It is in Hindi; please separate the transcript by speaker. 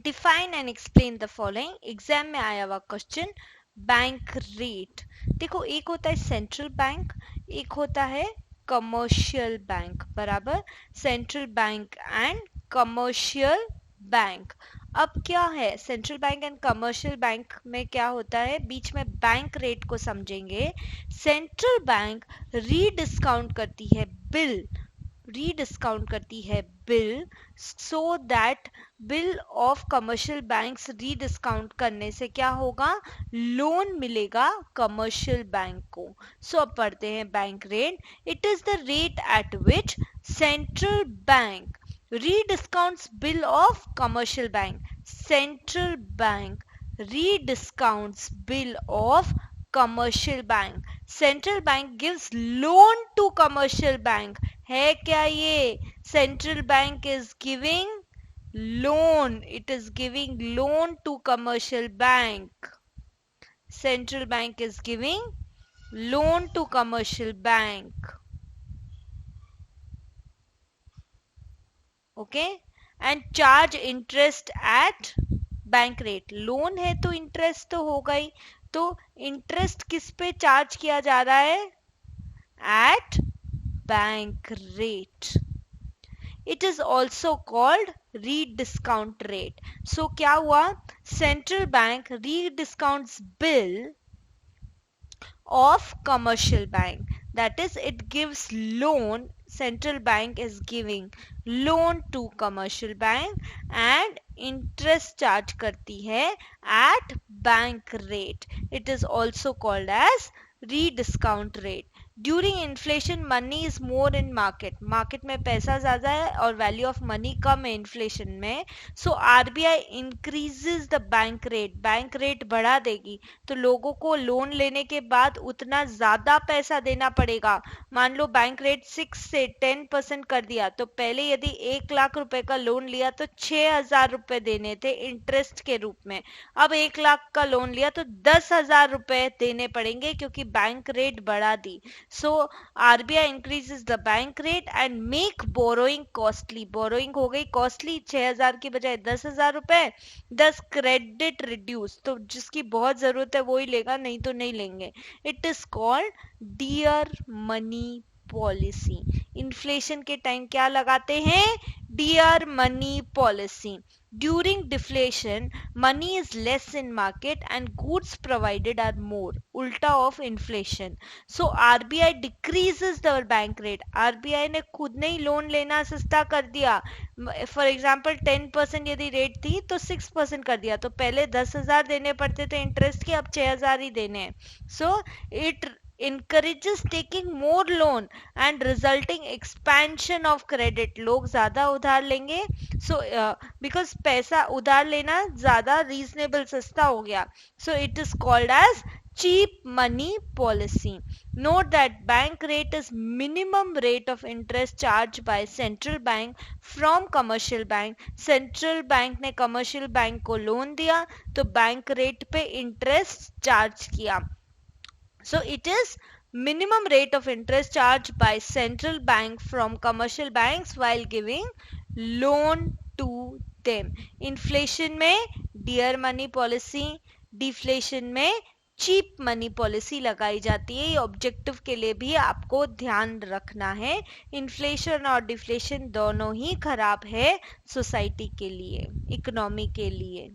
Speaker 1: Define and explain the following. Exam में आया हुआ क्वेश्चन, बैंक रेट। देखो, एक होता है सेंट्रल बैंक, एक होता है कमर्शियल बैंक, बराबर। Central bank and commercial bank. अब क्या है central bank and commercial bank में क्या होता है, बीच में बैंक रेट को समझेंगे। सेंट्रल बैंक रीडिस्काउंट करती है बिल, रीडिस्काउंट करती है bill, so that bill of commercial banks rediscount करने से क्या होगा, लोन मिलेगा कमर्शियल बैंक को। सो अब पढ़ते हैं bank rate. It is the rate at which central bank rediscounts bill of commercial bank. Central bank rediscounts bill of commercial bank. Central bank gives loan to commercial bank. है क्या ये, central bank is giving loan, it is giving loan to commercial bank. Central bank is giving loan to commercial bank. Okay, and charge interest eight bank rate. Loan है तो इंटरेस्ट तो होगा ही, तो इंटरेस्ट किस पे चार्ज किया जा रहा है, at bank rate. It is also called rediscount rate. So क्या हुआ, central bank rediscounts bill of commercial bank, that is it gives loan, central bank is giving loan to commercial bank and interest charge करती है at bank rate. It is also called as rediscount rate. During inflation money is more in market, market में पैसा ज्यादा है और वैल्यू ऑफ मनी कम है इन्फ्लेशन में। सो RBI increases the bank rate, bank rate बढ़ा देगी तो लोगों को लोन लेने के बाद उतना ज्यादा पैसा देना पड़ेगा। मान लो बैंक रेट 6 से 10% कर दिया, तो पहले यदि 1 लाख रुपए का लोन लिया तो 6,000 रुपए देने थे इंटरेस्ट के रूप में। अब 1 लाख का लोन लिया तो 10,000 रुपए देने पड़ेंगे क्योंकि बैंक रेट बढ़ा दी। So RBI increases the bank rate and make borrowing costly, borrowing हो गई कॉस्टली, 6,000 की बजाय 10,000 रुपए। 10 क्रेडिट रिड्यूस, तो जिसकी बहुत जरूरत है वो ही लेगा, नहीं तो नहीं लेंगे। It is called dear money policy. Inflation के टाइम क्या लगाते हैं, dear money policy. During deflation, money is less in market and goods provided are more. उल्टा of inflation. So RBI decreases the bank rate. RBI ने खुद ने ही लोन लेना सस्ता कर दिया। For example 10% यदि रेट थी तो 6% कर दिया, तो पहले 10,000 देने पड़ते थे इंटरेस्ट के, अब 6,000 ही देने हैं। So it encourages taking more loan and resulting expansion of credit. लोग ज्यादा उधार लेंगे, so because पैसा उधार लेना ज्यादा रीजनेबल सस्ता हो गया, so it is called as cheap money policy. Note that bank rate is minimum rate of interest charged by central bank from commercial bank. Central bank ने commercial bank को लोन दिया तो बैंक रेट पे इंटरेस्ट चार्ज किया। So it is minimum rate of interest charged by central bank from commercial banks while giving loan to them. Inflation में dear money policy, deflation में चीप मनी पॉलिसी लगाई जाती है। ये ऑब्जेक्टिव के लिए भी आपको ध्यान रखना है। इन्फ्लेशन और डिफ्लेशन दोनों ही खराब है सोसाइटी के लिए, इकोनॉमी के लिए।